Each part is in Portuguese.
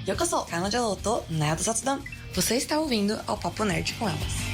Yokoso, Kanajou to Nerd Satsudan. Você está ouvindo ao Papo Nerd com elas.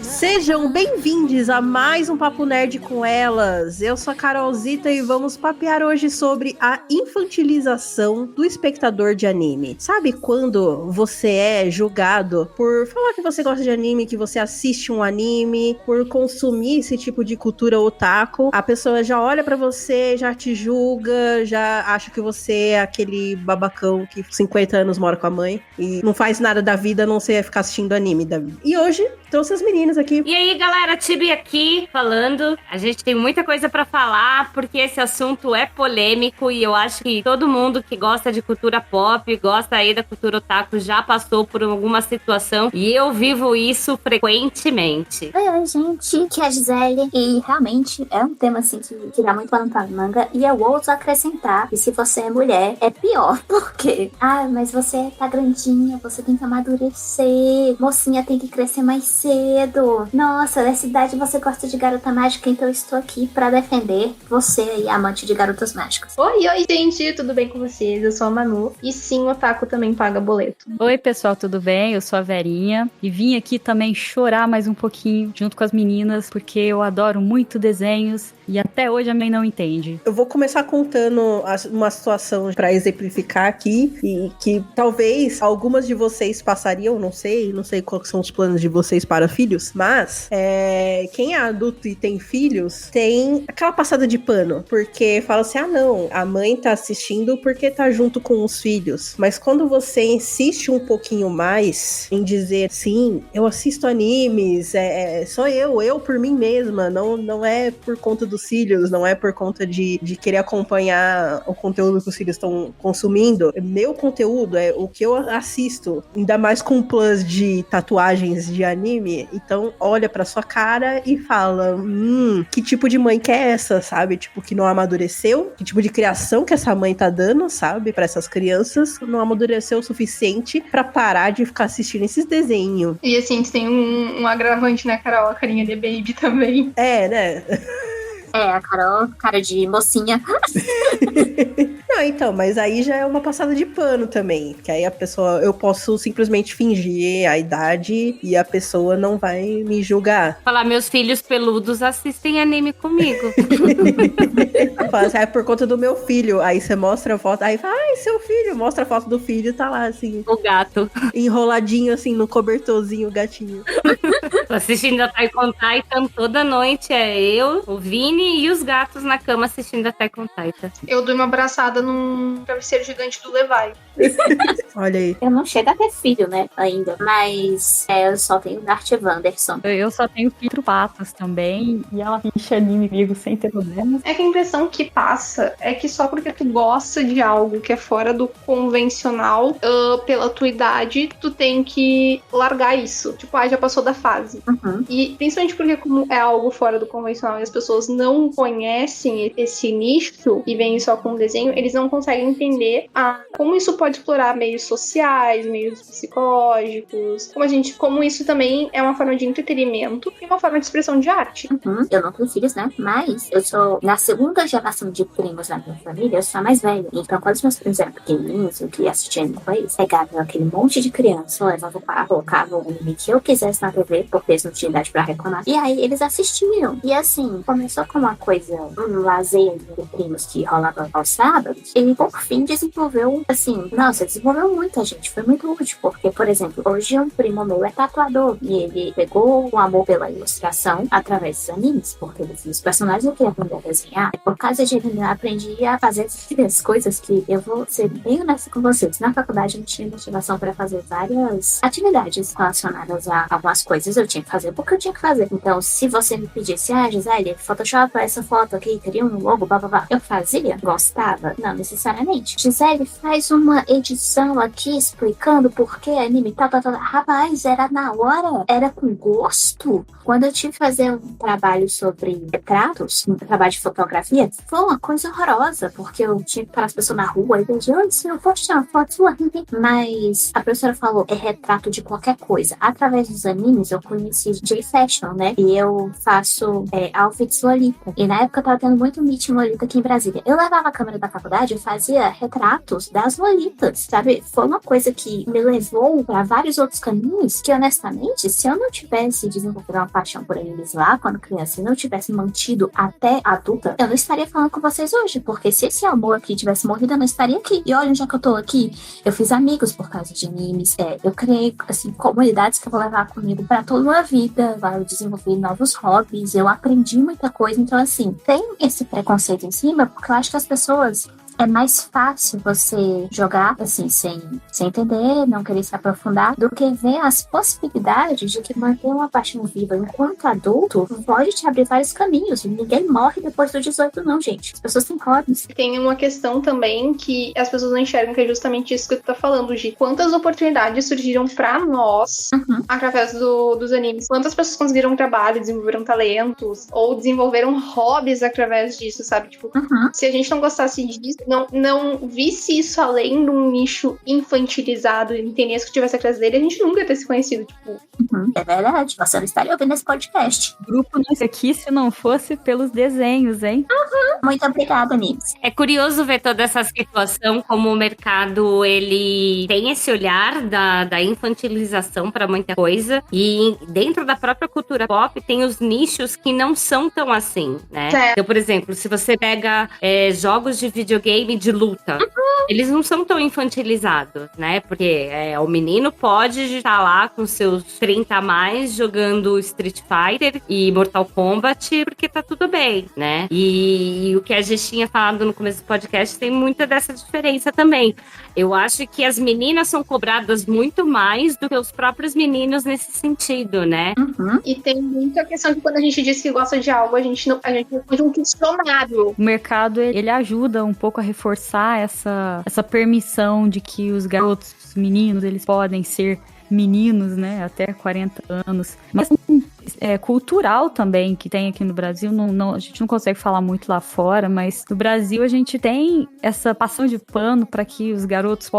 Sejam bem-vindos a mais um Papo Nerd com elas. Eu sou a Carolzita e vamos papear hoje sobre a infantilização do espectador de anime. Sabe quando você é julgado por falar que você gosta de anime, que você assiste um anime, por consumir esse tipo de cultura otaku? A pessoa já olha pra você, já te julga, já acha que você é aquele babacão que 50 anos mora com a mãe e não faz nada da vida a não ser ficar assistindo anime da vida. E hoje trouxe as meninas aqui. E aí, galera, Tibi aqui falando. A gente tem muita coisa pra falar, porque esse assunto é polêmico e eu acho que todo mundo que gosta de cultura pop, gosta aí da cultura otaku, já passou por alguma situação e eu vivo isso frequentemente. Oi, gente, que é a Gisele e realmente é um tema assim que dá muito pano pra manga e eu ouso acrescentar que se você é mulher, é pior, porque mas você tá grandinha, você tem que amadurecer, mocinha tem que crescer mais cedo. Nossa, nessa idade você gosta de garota mágica, então eu estou aqui pra defender você aí, amante de garotas mágicas. Oi, gente, tudo bem com vocês? Eu sou a Manu e sim, o otaku também paga boleto. Oi, pessoal, tudo bem? Eu sou a Verinha e vim aqui também chorar mais um pouquinho junto com as meninas, porque eu adoro muito desenhos e até hoje a mãe não entende. Eu vou começar contando uma situação pra exemplificar aqui e que talvez algumas de vocês passariam, não sei quais são os planos de vocês para filhos, mas quem é adulto e tem filhos tem aquela passada de pano, porque fala assim, não, a mãe tá assistindo porque tá junto com os filhos, mas quando você insiste um pouquinho mais em dizer, sim, eu assisto animes, só eu por mim mesma, não é por conta dos filhos, não é por conta de querer acompanhar o conteúdo que os filhos estão consumindo, meu conteúdo é o que eu assisto, ainda mais com plus de tatuagens de anime, então olha pra sua cara e fala, que tipo de mãe que é essa, sabe? Tipo, que não amadureceu, que tipo de criação que essa mãe tá dando, sabe? Pra essas crianças, não amadureceu o suficiente pra parar de ficar assistindo esses desenhos. E assim, tem um agravante, né, Carol? A carinha de baby também. Né? A Carol, cara de mocinha. Não, então, mas aí já é uma passada de pano também. Que aí a pessoa, eu posso simplesmente fingir a idade e a pessoa não vai me julgar. Falar, meus filhos peludos assistem anime comigo. Fala assim, é por conta do meu filho. Aí você mostra a foto, aí fala, seu filho, mostra a foto do filho, tá lá assim. O gato. Enroladinho assim no cobertorzinho, o gatinho. Tô assistindo Attack on Titan toda noite, é eu, o Vini e os gatos na cama assistindo Attack on Titan. Eu dou uma abraçada num travesseiro gigante do Levi. Olha aí. Eu não chego a ter filho, né, ainda, mas eu só tenho Darth Wanderson. Eu só tenho filtro patas também e ela enche anime comigo sem ter problemas. É que a impressão que passa é que só porque tu gosta de algo que é fora do convencional, pela tua idade, tu tem que largar isso. Tipo, já passou da fase. Uhum. E principalmente porque como é algo fora do convencional e as pessoas não conhecem esse nicho e veem só com o desenho, eles não conseguem entender como isso pode explorar meios sociais, meios psicológicos, como isso também é uma forma de entretenimento e uma forma de expressão de arte. Uhum. Eu não tenho filhos, né? Mas eu sou na segunda geração de primos na minha família, eu sou a mais velha. Então, quando os meus primos eram pequenininhos, eu queria assistir anime com eles, pegava aquele monte de criança, levava o carro, colocava o anime que eu quisesse na TV, porque eles não tinham idade pra reclamar. E aí eles assistiam. E assim, começou com uma coisa, um lazer de primos que rolava aos sábados, e por fim desenvolveu, assim, desenvolveu muita gente, foi muito útil, porque, por exemplo, hoje um primo meu é tatuador, e ele pegou o amor pela ilustração através dos animes, porque os personagens eu queria aprender a desenhar, por causa de ele aprendi a fazer as coisas que eu vou ser bem honesta com vocês. Na faculdade eu tinha motivação para fazer várias atividades relacionadas a algumas coisas, eu tinha que fazer porque eu tinha que fazer. Então, se você me pedisse, Gisele, Photoshop Papa, essa foto aqui, teria um logo, bababá. Eu fazia? Gostava? Não necessariamente. Gisele, faz uma edição aqui explicando por que anime tal. Rapaz, era na hora, era com gosto. Quando eu tive que fazer um trabalho sobre retratos, um trabalho de fotografia, foi uma coisa horrorosa, porque eu tinha que parar as pessoas na rua e dizer, oi, senhor, eu posso tirar uma foto sua? Mas a professora falou, é retrato de qualquer coisa. Através dos animes, eu conheci J-Fashion, né? E eu faço outfits Lolita. E na época eu tava tendo muito meeting Lolita aqui em Brasília. Eu levava a câmera da faculdade e fazia retratos das Lolitas, sabe? Foi uma coisa que me levou para vários outros caminhos que, honestamente, se eu não tivesse desenvolvido uma paixão por animes lá quando criança e não tivesse mantido até adulta, eu não estaria falando com vocês hoje, porque se esse amor aqui tivesse morrido, eu não estaria aqui. E olha onde é que eu tô aqui. Eu fiz amigos por causa de animes, eu criei, assim, comunidades que eu vou levar comigo para toda a vida, eu desenvolvi novos hobbies, eu aprendi muita coisa, então, assim, tem esse preconceito em cima, porque eu acho que as pessoas... É mais fácil você jogar, assim, sem entender, não querer se aprofundar, do que ver as possibilidades de que manter uma paixão viva enquanto adulto pode te abrir vários caminhos. Ninguém morre depois do 18, não, gente. As pessoas têm hobbies. Tem uma questão também que as pessoas não enxergam, que é justamente isso que tu tá falando, de quantas oportunidades surgiram pra nós através dos animes. Quantas pessoas conseguiram trabalho, desenvolveram talentos, ou desenvolveram hobbies através disso, sabe? Tipo, se a gente não gostasse disso, não visse isso além de um nicho infantilizado e entendesse que tivesse atrás dele, a gente nunca ia ter se conhecido, tipo... É verdade, você não estaria ouvindo esse podcast. O grupo não estaria aqui se não fosse pelos desenhos, hein? Muito obrigada, amigos. É curioso ver toda essa situação, como o mercado, ele tem esse olhar da infantilização para muita coisa, e dentro da própria cultura pop tem os nichos que não são tão assim, né? Então, por exemplo, se você pega jogos de videogame de luta, eles não são tão infantilizados, né? Porque o menino pode estar lá com seus 30 a mais jogando Street Fighter e Mortal Kombat, porque tá tudo bem, né? E o que a gente tinha falado no começo do podcast tem muita dessa diferença também. Eu acho que as meninas são cobradas muito mais do que os próprios meninos nesse sentido, né? E tem muita questão que quando a gente diz que gosta de algo, a gente responde um questionário. O mercado, ele ajuda um pouco a reforçar essa permissão de que os garotos, os meninos, eles podem ser meninos, né, até 40 anos. Mas cultural também, que tem aqui no Brasil, a gente não consegue falar muito lá fora, mas no Brasil a gente tem essa passão de pano para que os garotos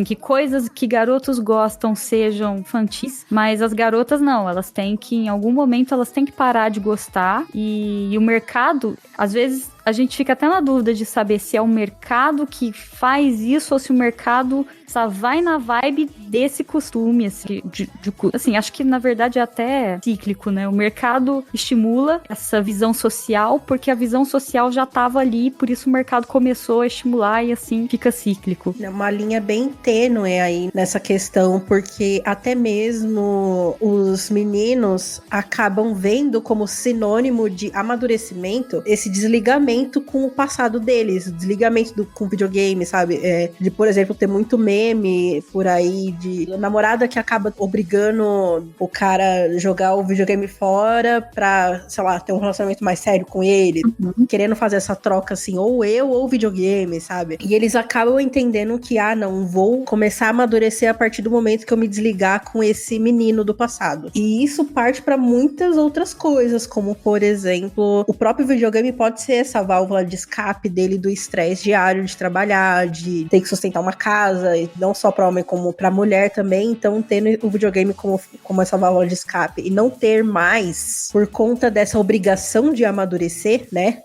que coisas que garotos gostam sejam infantis, mas as garotas não, elas têm que, em algum momento, elas têm que parar de gostar, e o mercado, às vezes, a gente fica até na dúvida de saber se é o mercado que faz isso ou se o mercado só vai na vibe desse costume, assim, acho que na verdade é até cíclico, né? O mercado estimula essa visão social porque a visão social já estava ali, por isso o mercado começou a estimular e assim fica cíclico. É uma linha bem tênue aí nessa questão, porque até mesmo os meninos acabam vendo como sinônimo de amadurecimento esse desligamento com o passado deles, o desligamento com o videogame, sabe? De, por exemplo, ter muito meme por aí de namorada que acaba obrigando o cara jogar o videogame fora pra, sei lá, ter um relacionamento mais sério com ele, querendo fazer essa troca assim, ou eu ou o videogame, sabe? E eles acabam entendendo que, não, vou começar a amadurecer a partir do momento que eu me desligar com esse menino do passado. E isso parte pra muitas outras coisas, como, por exemplo, o próprio videogame pode ser essa válvula de escape dele do estresse diário de trabalhar, de ter que sustentar uma casa, e não só para homem como para mulher também. Então, tendo o videogame como essa válvula de escape e não ter mais, por conta dessa obrigação de amadurecer, né,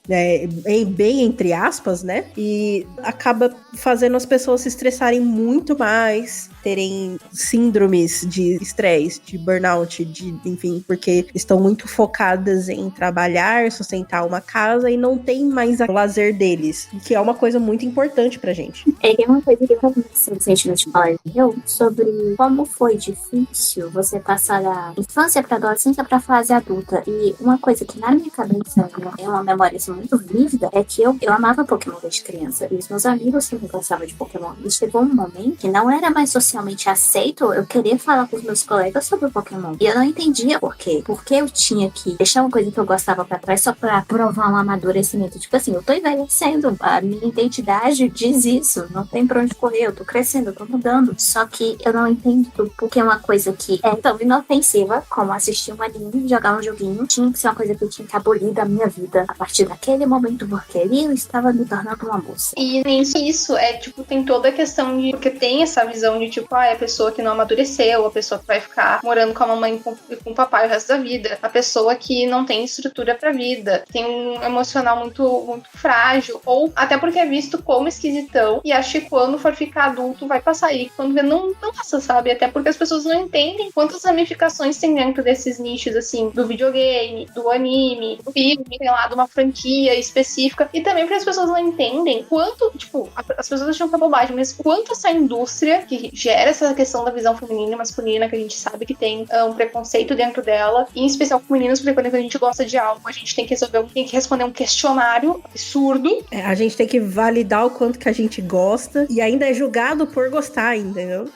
bem entre aspas, né, e acaba fazendo as pessoas se estressarem muito mais, terem síndromes de estresse, de burnout, enfim, porque estão muito focadas em trabalhar, sustentar uma casa e não tem mais o lazer deles, que é uma coisa muito importante pra gente. É uma coisa que eu conversei recentemente com eu sobre como foi difícil você passar da infância pra adolescência pra fase adulta. E uma coisa que na minha cabeça é uma memória assim, muito vívida é que eu amava Pokémon desde criança. E os meus amigos que gostavam de Pokémon, e chegou um momento que não era mais social socialmente aceito eu querer falar com os meus colegas sobre o Pokémon. E eu não entendia por quê. Porque eu tinha que deixar uma coisa que eu gostava pra trás só pra provar um amadurecimento. Tipo assim, eu tô envelhecendo, a minha identidade diz isso, não tem pra onde correr, eu tô crescendo, eu tô mudando. Só que eu não entendo porque é uma coisa que é tão inofensiva como assistir um anime, jogar um joguinho, tinha que ser uma coisa que eu tinha que abolir da minha vida a partir daquele momento, porque ali eu estava me tornando uma moça. E nem só isso, tipo, tem toda a questão de, porque tem essa visão de tipo, é a pessoa que não amadureceu, a pessoa que vai ficar morando com a mamãe e com o papai o resto da vida, a pessoa que não tem estrutura pra vida, tem um emocional muito, muito frágil, ou até porque é visto como esquisitão, e acho que quando for ficar adulto vai passar aí, quando vê, não passa, sabe? Até porque as pessoas não entendem quantas ramificações tem dentro desses nichos, assim, do videogame, do anime, do filme, sei lá, de uma franquia específica, e também porque as pessoas não entendem quanto, tipo, as pessoas acham que é bobagem, mas quanto essa indústria que gera essa questão da visão feminina e masculina, que a gente sabe que tem um preconceito dentro dela, e em especial com meninos, porque quando a gente gosta de algo, a gente tem que responder um questionário absurdo. A gente tem que validar o quanto que a gente gosta e ainda é julgado por gostar, entendeu?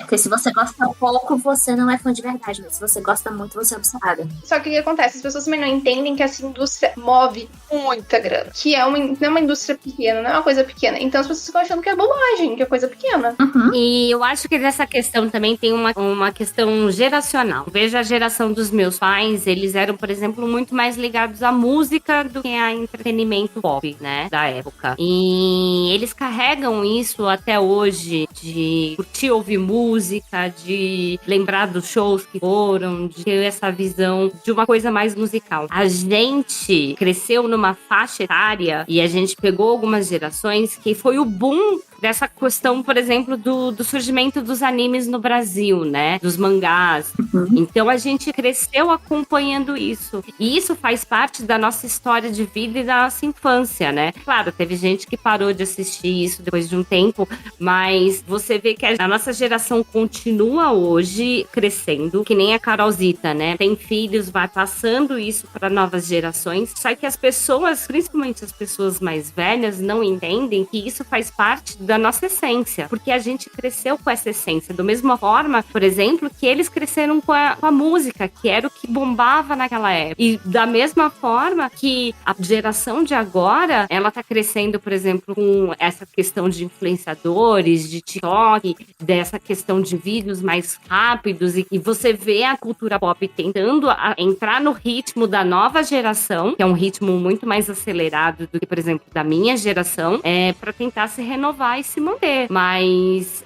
Porque se você gosta pouco, você não é fã de verdade, mas se você gosta muito, você é obcecada. Só que o que acontece? As pessoas também não entendem que essa indústria move muita grana, que não é uma indústria pequena, não é uma coisa pequena. Então as pessoas ficam achando que é bobagem, que é coisa pequena. Uhum. E eu acho que nessa questão também tem uma questão geracional. Veja a geração dos meus pais, eles eram, por exemplo, muito mais ligados à música do que a entretenimento pop, né, da época. E eles carregam isso até hoje, de curtir ouvir música, de lembrar dos shows que foram, de ter essa visão de uma coisa mais musical. A gente cresceu numa faixa etária e a gente pegou algumas gerações que foi o boom dessa questão, por exemplo, do surgimento dos animes no Brasil, né? Dos mangás. Uhum. Então a gente cresceu acompanhando isso. E isso faz parte da nossa história de vida e da nossa infância, né? Claro, teve gente que parou de assistir isso depois de um tempo, mas você vê que a nossa geração continua hoje crescendo, que nem a Carolzita, né? Tem filhos, vai passando isso para novas gerações. Só que as pessoas, principalmente as pessoas mais velhas, não entendem que isso faz parte da nossa essência, porque a gente cresceu com essa essência, da mesma forma, por exemplo, que eles cresceram com a música, que era o que bombava naquela época, e da mesma forma que a geração de agora, ela tá crescendo, por exemplo, com essa questão de influenciadores, de TikTok, dessa questão de vídeos mais rápidos, e você vê a cultura pop tentando entrar no ritmo da nova geração, que é um ritmo muito mais acelerado do que, por exemplo, da minha geração, para tentar se renovar e se manter. Mas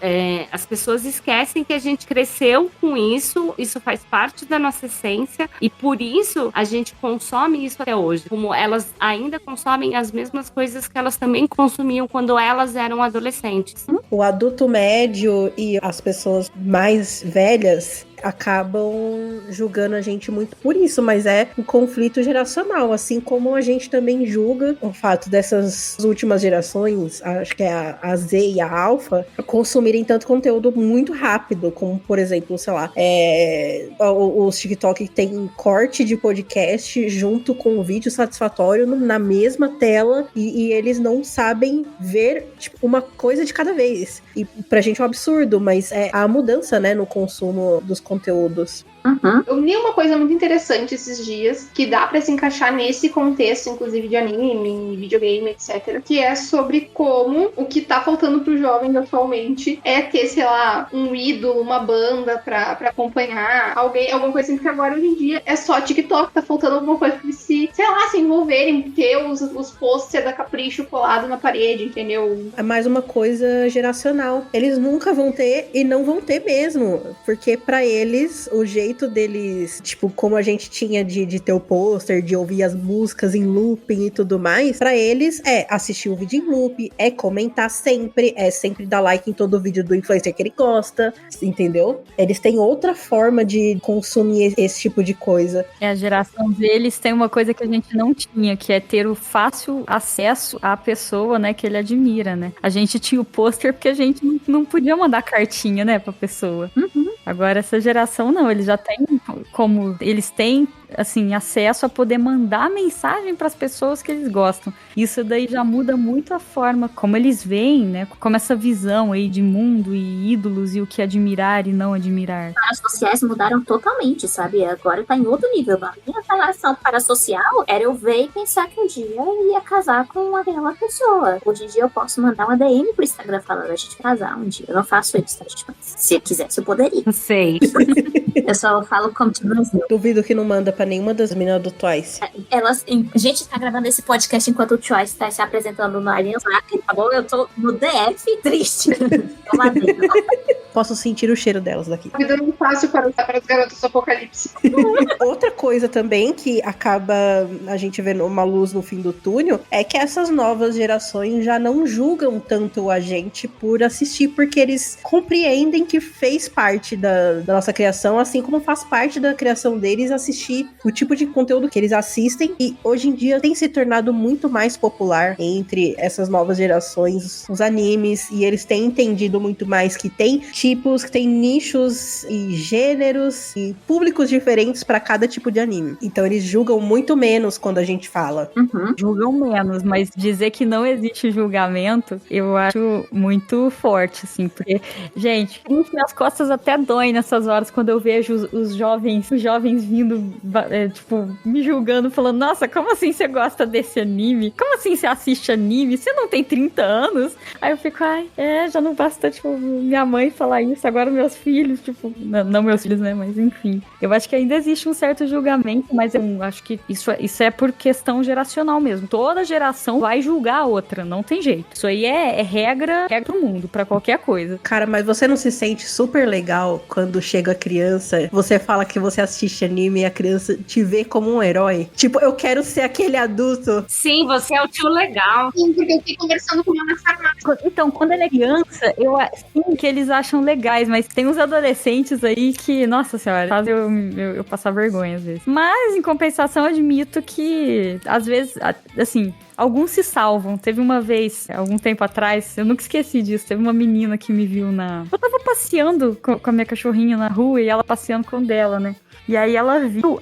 as pessoas esquecem que a gente cresceu com isso faz parte da nossa essência e por isso a gente consome isso até hoje. Como elas ainda consomem as mesmas coisas que elas também consumiam quando elas eram adolescentes. O adulto médio e as pessoas mais velhas acabam julgando a gente muito por isso, mas é um conflito geracional, assim como a gente também julga o fato dessas últimas gerações, acho que é a Z e a Alpha, consumirem tanto conteúdo muito rápido, como por exemplo, sei lá, os TikTok tem corte de podcast junto com o vídeo satisfatório na mesma tela e eles não sabem ver tipo, uma coisa de cada vez. E pra gente é um absurdo, mas é a mudança, né, no consumo dos conteúdos. Uhum. Eu li uma coisa muito interessante esses dias, que dá pra se encaixar nesse contexto, inclusive de anime, videogame, etc. Que é sobre como o que tá faltando pro jovem atualmente é ter, sei lá, um ídolo, uma banda pra acompanhar, alguma coisa assim, porque agora hoje em dia é só TikTok, tá faltando alguma coisa pra se, sei lá, se envolverem, ter os posters da Capricho colado na parede, entendeu? É mais uma coisa geracional. Eles nunca vão ter e não vão ter mesmo, porque pra eles, o jeito deles, tipo, como a gente tinha de ter o pôster, de ouvir as músicas em looping e tudo mais, pra eles é assistir o vídeo em loop, é comentar sempre, é sempre dar like em todo vídeo do influencer que ele gosta, entendeu? Eles têm outra forma de consumir esse tipo de coisa. A geração deles tem uma coisa que a gente não tinha, que é ter o fácil acesso à pessoa, né, que ele admira, né? A gente tinha o pôster porque a gente não podia mandar cartinha, né, pra pessoa. Uhum. Agora essa geração não, eles já têm, como eles têm assim, acesso a poder mandar mensagem para as pessoas que eles gostam. Isso daí já muda muito a forma como eles veem, né? Como essa visão aí de mundo e ídolos e o que admirar e não admirar. As sociais mudaram totalmente, sabe? Agora tá em outro nível. A minha relação parasocial era eu ver e pensar que um dia eu ia casar com aquela pessoa. Hoje em dia eu posso mandar uma DM pro Instagram falando a gente casar um dia. Eu não faço isso, tá, gente? Mas se eu quisesse, eu poderia. Não sei. Eu só falo como de Brasil. Duvido que não manda pra nenhuma das meninas do Twice. A gente tá gravando esse podcast enquanto o Choice tá se apresentando no Allianz Acre, tá bom? Eu tô no DF triste. Tô lá dentro. Posso sentir o cheiro delas daqui. A vida não é fácil para as garotas do apocalipse. Outra coisa também que acaba a gente vendo uma luz no fim do túnel é que essas novas gerações já não julgam tanto a gente por assistir, porque eles compreendem que fez parte da nossa criação, assim como faz parte da criação deles assistir o tipo de conteúdo que eles assistem, e hoje em dia tem se tornado muito mais popular entre essas novas gerações, os animes, e eles têm entendido muito mais que tem tipos, que tem nichos e gêneros e públicos diferentes para cada tipo de anime. Então eles julgam muito menos quando a gente fala. Julgam menos, mas dizer que não existe julgamento, eu acho muito forte, assim, porque, gente, minhas costas até doem nessas horas quando eu vejo os jovens vindo, tipo, me julgando, falando, nossa, como assim você gosta desse anime? Como assim você assiste anime? Você não tem 30 anos? Aí eu fico, já não basta, tipo, minha mãe falar isso, agora meus filhos, tipo, não meus filhos, né, mas enfim. Eu acho que ainda existe um certo julgamento, mas eu acho que isso é por questão geracional mesmo. Toda geração vai julgar a outra, não tem jeito. Isso aí é regra do mundo, pra qualquer coisa. Cara, mas você não se sente super legal quando chega a criança, você fala que você assiste anime e a criança te vê como um herói? Tipo, eu quero ser aquele adulto. Sim, você é o tio legal. Sim, porque eu fiquei conversando com uma na farmácia. Então, quando ele é criança, eu sim que eles acham legais, mas tem uns adolescentes aí que, nossa senhora, fazem eu passar vergonha às vezes. Mas, em compensação, eu admito que, às vezes, assim, alguns se salvam. Teve uma vez, algum tempo atrás, eu nunca esqueci disso, teve uma menina que me viu Eu tava passeando com a minha cachorrinha na rua e ela passeando com o dela, né? E aí ela viu,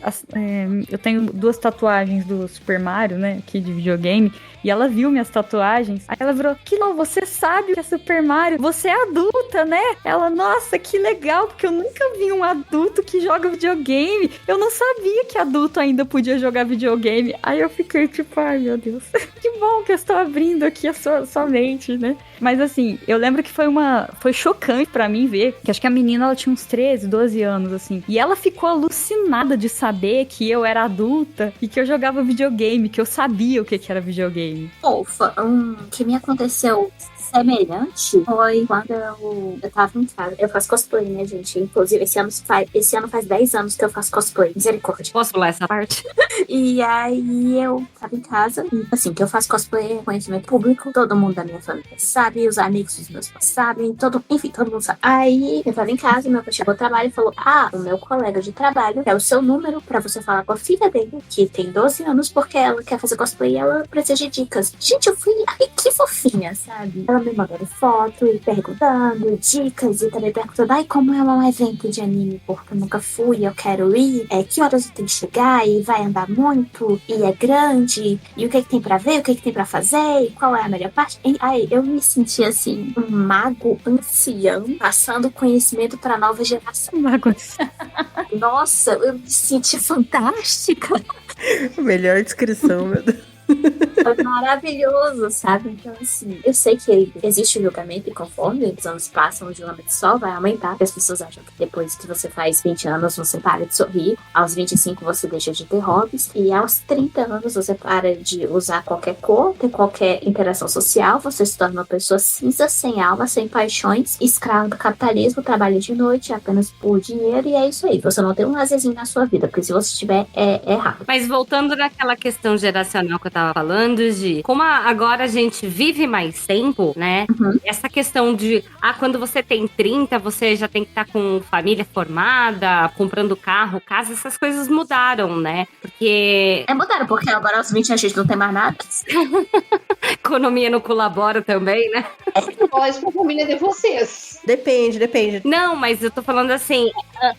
eu tenho 2 tatuagens do Super Mario, né, aqui de videogame, e ela viu minhas tatuagens, aí ela virou, Kilo, você sabe o que é Super Mario? Você é adulta, né? Ela, nossa, que legal, porque eu nunca vi um adulto que joga videogame, eu não sabia que adulto ainda podia jogar videogame. Aí eu fiquei tipo, ai meu Deus, que bom que eu estou abrindo aqui a sua mente, né? Mas assim, eu lembro que foi chocante pra mim ver, que acho que a menina, ela tinha uns 13, 12 anos, assim, e ela ficou alucinada de saber que eu era adulta e que eu jogava videogame, que eu sabia o que era videogame. Que me aconteceu semelhante foi quando eu tava em casa. Eu faço cosplay, né, gente? Inclusive, esse ano faz 10 anos que eu faço cosplay. Misericórdia. Posso pular essa parte? E aí eu tava em casa, e assim, que eu faço cosplay, conhecimento público, todo mundo da minha família sabe, os amigos dos meus pais sabem, todo mundo sabe. Aí eu tava em casa, meu pai chegou ao trabalho e falou, o meu colega de trabalho quer o seu número pra você falar com a filha dele, que tem 12 anos, porque ela quer fazer cosplay e ela precisa de dicas. Gente, eu fui, que fofinha, sabe? Ela me mandando foto e perguntando dicas e também perguntando, como é um evento de anime, porque eu nunca fui, eu quero ir, que horas eu tenho que chegar e vai andar muito, e é grande, e o que tem pra ver, o que tem pra fazer, e qual é a melhor parte. E aí eu me senti assim, um mago ancião, passando conhecimento pra nova geração. Mago ancião. Nossa, eu me senti fantástica. Melhor descrição, meu Deus. É maravilhoso, sabe? Então, assim, eu sei que existe o julgamento e conforme os anos passam, o julgamento só vai aumentar, porque as pessoas acham que depois que você faz 20 anos, você para de sorrir, aos 25 você deixa de ter hobbies, e aos 30 anos você para de usar qualquer cor, ter qualquer interação social, você se torna uma pessoa cinza, sem alma, sem paixões, escravo do capitalismo, trabalha de noite apenas por dinheiro, e é isso aí. Você não tem um lazerzinho na sua vida, porque se você tiver, é errado. Mas voltando naquela questão geracional que eu tava falando, de como agora a gente vive mais tempo, né? Uhum. Essa questão de, quando você tem 30, você já tem que estar com família formada, comprando carro, casa, essas coisas mudaram, né? Porque... Mudaram, porque agora aos 20 a gente não tem mais nada. economia não colabora também, né? Falar isso pra família de vocês. Depende. Não, mas eu tô falando assim,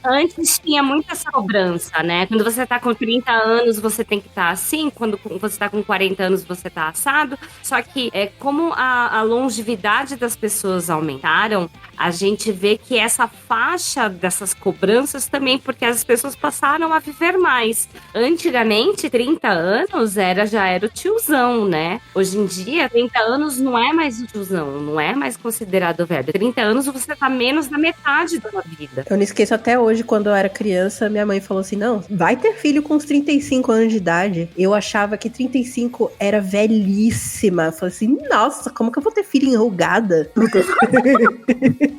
antes tinha muita essa cobrança, né? Quando você tá com 30 anos, você tem que estar assim, quando você tá com 40 anos, você tá assado. Só que como a longevidade das pessoas aumentaram, a gente vê que essa faixa dessas cobranças também, porque as pessoas passaram a viver mais. Antigamente, 30 anos já era o tiozão, né? Hoje em dia, 30 anos não é mais o tiozão, não é mais considerado velho. 30 anos você tá menos da metade da sua vida. Eu não esqueço até hoje, quando eu era criança, minha mãe falou assim, não, vai ter filho com uns 35 anos de idade. Eu achava que 35 era velhíssima. Eu falei assim, nossa, como que eu vou ter filho enrugada?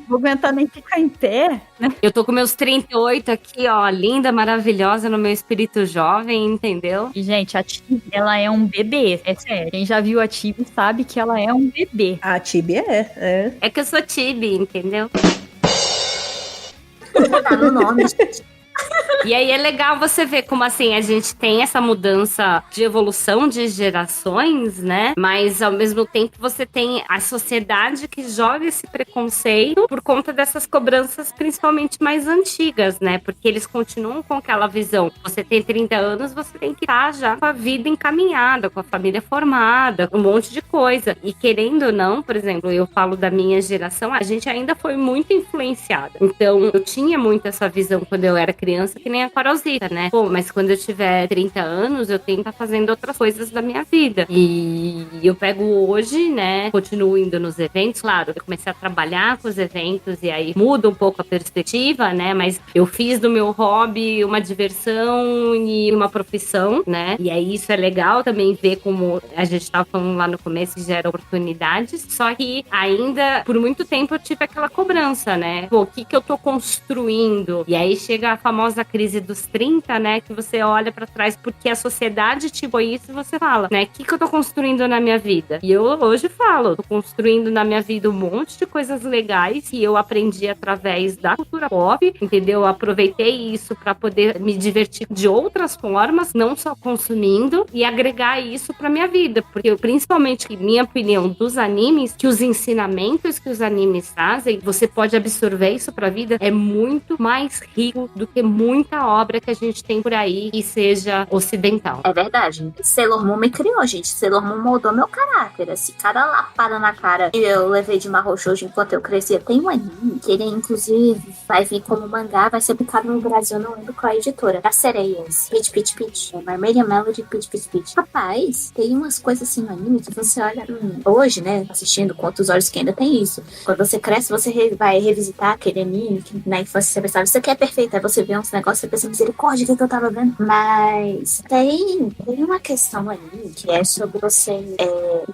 Vou aguentar nem ficar em pé, né? Eu tô com meus 38 aqui, ó, linda, maravilhosa, no meu espírito jovem, entendeu? E, gente, a Tibi, ela é um bebê. É sério. Quem já viu a Tibi sabe que ela é um bebê. A Tibi é. É que eu sou Tibi, entendeu? Tá no nome, gente. E aí é legal você ver como assim a gente tem essa mudança de evolução de gerações, né? Mas ao mesmo tempo você tem a sociedade que joga esse preconceito por conta dessas cobranças principalmente mais antigas, né? Porque eles continuam com aquela visão. Você tem 30 anos, você tem que estar já com a vida encaminhada, com a família formada, um monte de coisa. E querendo ou não, por exemplo, eu falo da minha geração, a gente ainda foi muito influenciada. Então eu tinha muito essa visão quando eu era criança, que nem a Carolzita, né? Pô, mas quando eu tiver 30 anos, eu tenho que estar fazendo outras coisas da minha vida. E eu pego hoje, né? Continuo indo nos eventos, claro. Eu comecei a trabalhar com os eventos e aí muda um pouco a perspectiva, né? Mas eu fiz do meu hobby uma diversão e uma profissão, né? E aí isso é legal também ver como a gente estava falando lá no começo, gera oportunidades. Só que ainda, por muito tempo, eu tive aquela cobrança, né? Pô, o que eu tô construindo? E aí chega a famosa crise dos 30, né? Que você olha pra trás porque a sociedade te põe isso e você fala, né? O que eu tô construindo na minha vida? E eu hoje falo, tô construindo na minha vida um monte de coisas legais que eu aprendi através da cultura pop, entendeu? Eu aproveitei isso pra poder me divertir de outras formas, não só consumindo, e agregar isso pra minha vida. Porque eu, principalmente, minha opinião dos animes, que os ensinamentos que os animes trazem, você pode absorver isso pra vida, é muito mais rico do que muita obra que a gente tem por aí que seja ocidental. É verdade. Sailor Moon me criou, gente. Sailor Moon moldou meu caráter. Assim, cada lapada na cara que eu levei de Mahou Shoujo enquanto eu crescia. Tem um anime que ele, inclusive, vai vir como mangá, vai ser publicado no Brasil, não lembro qual é a editora. Das sereias. Peach, Peach, Peach. É Mermaid Melody, Peach, Peach, Peach. Rapaz, tem umas coisas assim no anime que você olha hoje, né, assistindo com outros olhos que ainda tem isso. Quando você cresce, você vai revisitar aquele anime que na infância você pensava, isso aqui é perfeito. Aí você vê uns negócios, você pensa, misericórdia, o que eu tava vendo? Mas tem uma questão ali que é sobre você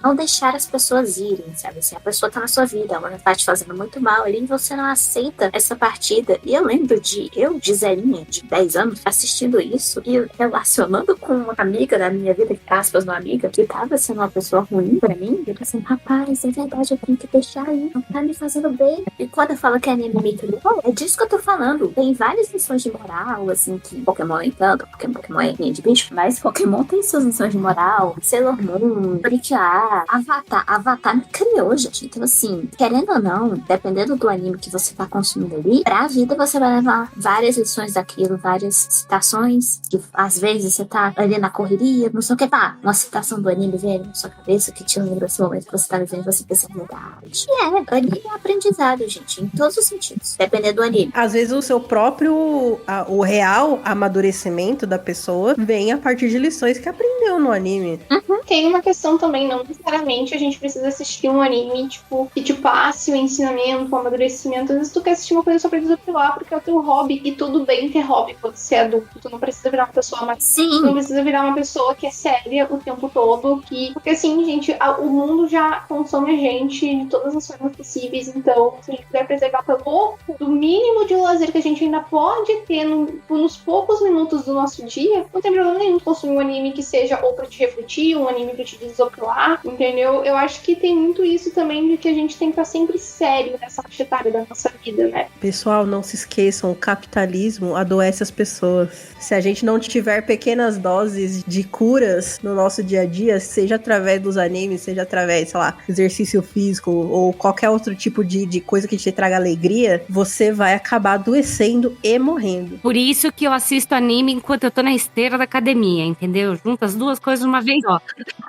não deixar as pessoas irem, sabe? Assim, a pessoa tá na sua vida, ela tá te fazendo muito mal ali e você não aceita essa partida. E eu lembro de Zerinha, de 10 anos, assistindo isso e relacionando com uma amiga da minha vida, aspas, uma amiga, que tava sendo uma pessoa ruim pra mim. Eu pensei, rapaz, é verdade, eu tenho que deixar aí, não tá me fazendo bem. E quando eu falo que é anime me criou, é disso que eu tô falando. Tem várias lições de moral, assim, que Pokémon nem tanto, porque Pokémon é linha de bicho, mas Pokémon tem suas lições de moral. Sailor Moon, Brinquear, Avatar me criou, gente. Então, assim, querendo ou não, dependendo do anime que você tá consumindo ali, pra vida você vai levar várias lições daquilo, várias citações, que às vezes você tá ali na correria, não sei o que, tá, uma citação do anime vem na sua cabeça que te lembra esse momento que você tá vivendo, você pensa, verdade. E anime é aprendizado, gente, em todos os sentidos, dependendo do anime. Às vezes o seu próprio, o real amadurecimento da pessoa vem a partir de lições que aprendeu no anime. Tem uma questão também, não necessariamente a gente precisa assistir um anime, tipo, que te passe o ensinamento, o amadurecimento. Às vezes tu quer assistir uma coisa só pra desopilar, porque é o teu hobby, e tudo bem ter hobby quando você é adulto. Tu não precisa virar uma pessoa mais... Sim. Tu não precisa virar uma pessoa que é séria o tempo todo, porque assim, gente, o mundo já consome a gente de todas as formas possíveis, então se a gente puder preservar pelo pouco, do mínimo de lazer que a gente ainda pode ter nos poucos minutos do nosso dia, não tem problema nenhum consumir um anime que seja ou pra te refletir, um um anime pra te desopilar, entendeu? Eu acho que tem muito isso também de que a gente tem que estar sempre sério nessa faixa etária da nossa vida, né? Pessoal, não se esqueçam, o capitalismo adoece as pessoas. Se a gente não tiver pequenas doses de curas no nosso dia a dia, seja através dos animes, seja através, sei lá, exercício físico ou qualquer outro tipo de coisa que te traga alegria, você vai acabar adoecendo e morrendo. Por isso que eu assisto anime enquanto eu tô na esteira da academia, entendeu? Junto as duas coisas uma vez só.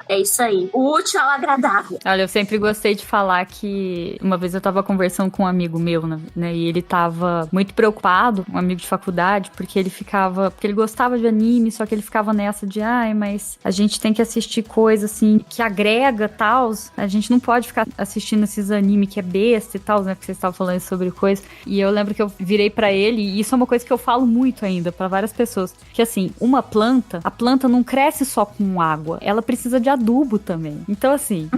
É isso aí. O útil ao agradável. Olha, eu sempre gostei de falar que uma vez eu tava conversando com um amigo meu, né? E ele tava muito preocupado, um amigo de faculdade, porque ele gostava de anime, só que ele ficava nessa de, mas a gente tem que assistir coisa assim que agrega tal. A gente não pode ficar assistindo esses anime que é besta e tal, né? Porque vocês estavam falando sobre coisa. E eu lembro que eu virei pra ele, e isso é uma coisa que eu falo muito ainda pra várias pessoas, que assim, a planta não cresce só com água, ela precisa de adubo também. Então assim,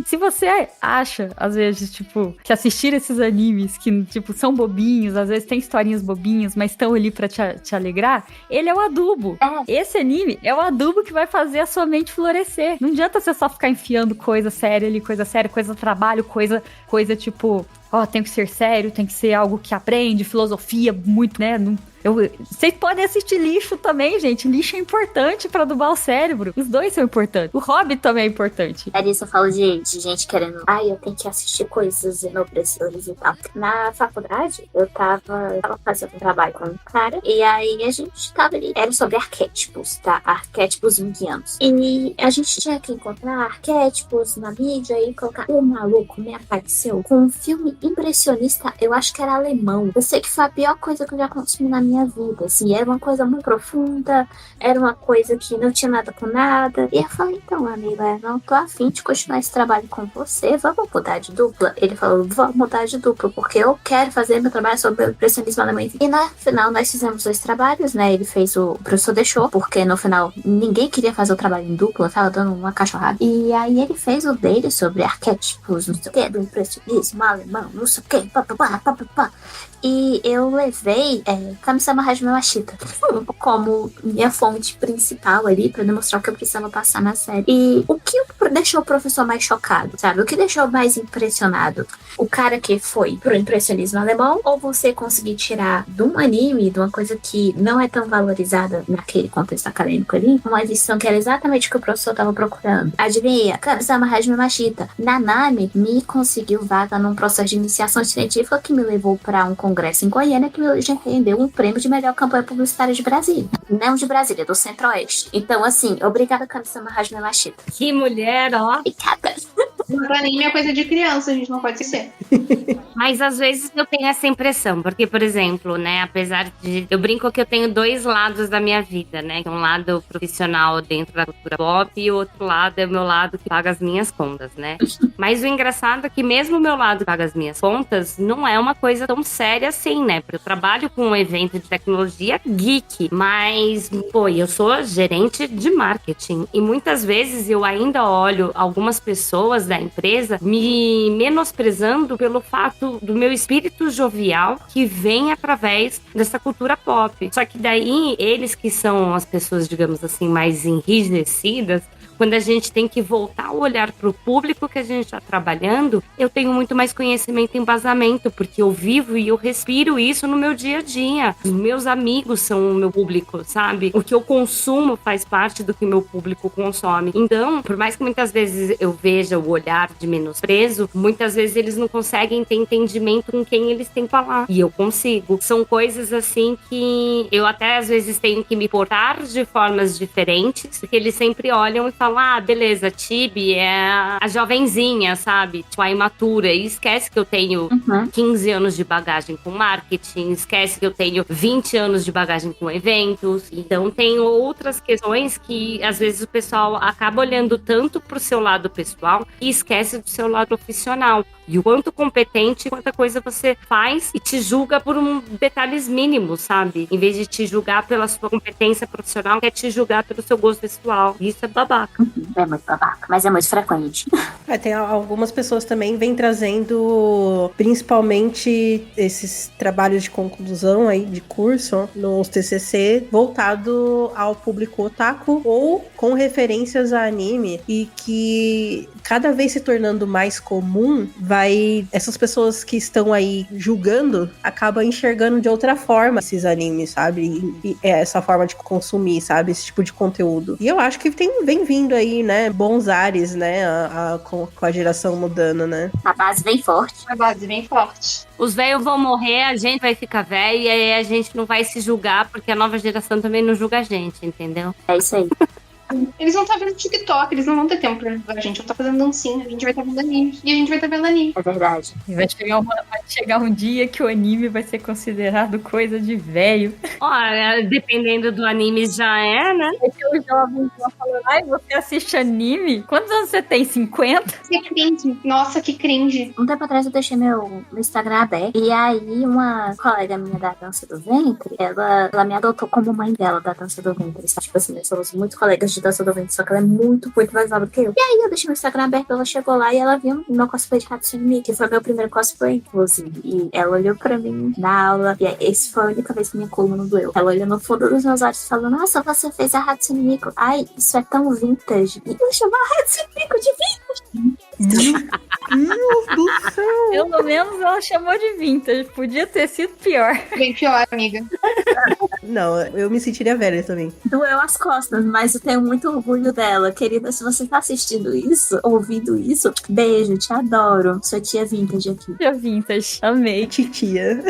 se você acha, às vezes, tipo, que assistir esses animes que, tipo, são bobinhos, às vezes tem historinhas bobinhas, mas estão ali pra te alegrar, ele é o adubo. Esse anime é o adubo que vai fazer a sua mente florescer. Não adianta você só ficar enfiando coisa séria ali, coisa trabalho, coisa tipo, tem que ser sério, tem que ser algo que aprende, filosofia, muito, né? Vocês podem assistir lixo também, gente. Lixo é importante pra adubar o cérebro. Os dois são importantes. O Hobbit também é importante. É disso eu falo de gente querendo, eu tenho que assistir coisas enobrecedoras e tal. Na faculdade, eu tava fazendo um trabalho com um cara, e aí a gente tava ali, era sobre arquétipos, tá? Arquétipos junguianos. E a gente tinha que encontrar arquétipos na mídia e colocar. O maluco me apareceu com um filme impressionista, eu acho que era alemão. Eu sei que foi a pior coisa que eu já consumi na minha vida, assim, era uma coisa muito profunda, era uma coisa que não tinha nada com nada, e eu falei, então, amigo, eu não tô afim de continuar esse trabalho com você, vamos mudar de dupla? Ele falou, vamos mudar de dupla, porque eu quero fazer meu trabalho sobre o impressionismo alemão. E no final, nós fizemos 2 trabalhos, né, o professor deixou, porque no final, ninguém queria fazer o trabalho em dupla, tava dando uma cachorrada, e aí ele fez o dele sobre arquétipos, não sei o que, do impressionismo alemão, não sei o que, papapá. E eu levei Kami-sama Hajime wa Ashita como minha fonte principal ali pra demonstrar o que eu precisava passar na série. E o que deixou o professor mais chocado, sabe? O que deixou mais impressionado? O cara que foi pro impressionismo alemão, ou você conseguir tirar de um anime, de uma coisa que não é tão valorizada naquele contexto acadêmico ali, uma lição que era exatamente o que o professor tava procurando. Adivinha? Kami-sama Hajime wa Ashita, Nanami me conseguiu vaga num processo de iniciação científica que me levou pra um congresso em Goiânia que me rendeu um prêmio de melhor campanha publicitária de Brasília. Não de Brasília, do Centro-Oeste. Então, assim, obrigada, Kami-sama Hajime wa Ashita. Que mulher, ó. Obrigada. Anime é coisa de criança, a gente não pode esquecer. Mas às vezes eu tenho essa impressão, porque, por exemplo, né, apesar de... Eu brinco que eu tenho 2 lados da minha vida, né? Um lado profissional dentro da cultura pop e o outro lado é o meu lado que paga as minhas contas, né? Mas o engraçado é que mesmo o meu lado que paga as minhas contas não é uma coisa tão séria assim, né? Porque eu trabalho com um evento de tecnologia geek, mas, eu sou gerente de marketing e muitas vezes eu ainda olho algumas pessoas da empresa me menosprezando pelo fato do meu espírito jovial que vem através dessa cultura pop. Só que daí, eles que são as pessoas, digamos assim, mais enrijecidas, quando a gente tem que voltar o olhar para o público que a gente está trabalhando, eu tenho muito mais conhecimento e embasamento, porque eu vivo e eu respiro isso no meu dia a dia. Os meus amigos são o meu público, sabe? O que eu consumo faz parte do que o meu público consome. Então, por mais que muitas vezes eu veja o olhar de menosprezo, muitas vezes eles não conseguem ter entendimento com quem eles têm que falar. E eu consigo. São coisas assim que eu até às vezes tenho que me portar de formas diferentes, porque eles sempre olham e falam, beleza, Tibi é a jovenzinha, sabe? Tipo, a imatura. E esquece que eu tenho 15 anos de bagagem com marketing, esquece que eu tenho 20 anos de bagagem com eventos. Então, tem outras questões que, às vezes, o pessoal acaba olhando tanto pro seu lado pessoal e esquece do seu lado profissional. E o quanto competente, quanta coisa você faz e te julga por detalhes mínimos, sabe? Em vez de te julgar pela sua competência profissional, quer te julgar pelo seu gosto pessoal. Isso é babaca. É muito babaca, mas é muito frequente. Tem algumas pessoas também vêm trazendo, principalmente esses trabalhos de conclusão aí de curso nos TCC, voltado ao público otaku ou com referências a anime, e que cada vez se tornando mais comum, essas pessoas que estão aí julgando acabam enxergando de outra forma esses animes, sabe? E essa forma de consumir, sabe? Esse tipo de conteúdo. E eu acho que vem vindo aí, né, bons ares, né, com a geração mudando, né? A base bem forte. A base bem forte. Os velhos vão morrer, a gente vai ficar velho, e aí a gente não vai se julgar, porque a nova geração também não julga a gente, entendeu? É isso aí. Eles vão estar vendo TikTok, eles não vão ter tempo pra ajudar a gente. Vão estar fazendo dancinha, a gente vai estar vendo anime. E a gente vai estar vendo anime. É verdade. E vai chegar um dia que o anime vai ser considerado coisa de velho. Olha, dependendo do anime já é, né? Porque os jovens vão falando, ai, você assiste anime? Quantos anos você tem? 50? Que cringe. Nossa, que cringe. Um tempo atrás eu deixei meu Instagram aberto. E aí uma colega minha da dança do ventre, ela me adotou como mãe dela da dança do ventre. Tipo assim, nós somos muito colegas de dança do ventre, só que ela é muito mais nova do que eu. E aí eu deixei meu Instagram aberto, ela chegou lá e ela viu meu cosplay de Hatsune Miku, que foi meu primeiro cosplay, inclusive. E ela olhou pra mim na aula, e esse foi a única vez que minha coluna não doeu. Ela olhou no fundo dos meus olhos e falou, nossa, você fez a Hatsune Miku. Ai, isso é tão vintage. E eu chamava a Hatsune Miku de vintage. Meu Deus do céu! Pelo menos ela chamou de vintage. Podia ter sido pior. Bem pior, amiga. Não, eu me sentiria velha também. Doeu as costas, mas eu tenho muito orgulho dela. Querida, se você tá assistindo isso, ouvindo isso, beijo, te adoro. Sua tia vintage aqui. Tia vintage. Amei. Titia.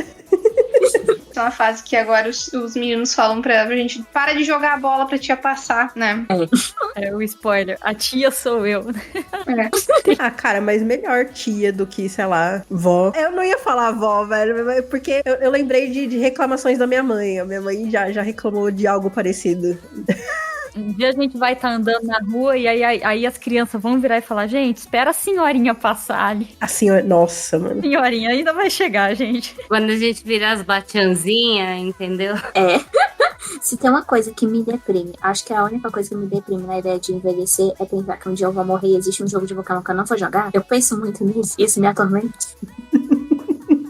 É uma fase que agora os meninos falam pra gente, para de jogar a bola pra tia passar, né? É o spoiler. A tia sou eu. Ah, cara, mas melhor tia do que, sei lá, vó. Eu não ia falar vó, velho, porque eu lembrei de reclamações da minha mãe. A minha mãe já reclamou de algo parecido. Um dia a gente vai estar andando na rua e aí as crianças vão virar e falar, gente, espera a senhorinha passar ali. A senhora, nossa, mano. Senhorinha ainda vai chegar, gente. Quando a gente virar as batianzinhas, entendeu? É. Se tem uma coisa que me deprime, acho que a única coisa que me deprime na ideia de envelhecer é pensar que um dia eu vou morrer e existe um jogo de Pokémon que eu não vou jogar. Eu penso muito nisso e isso me atormenta.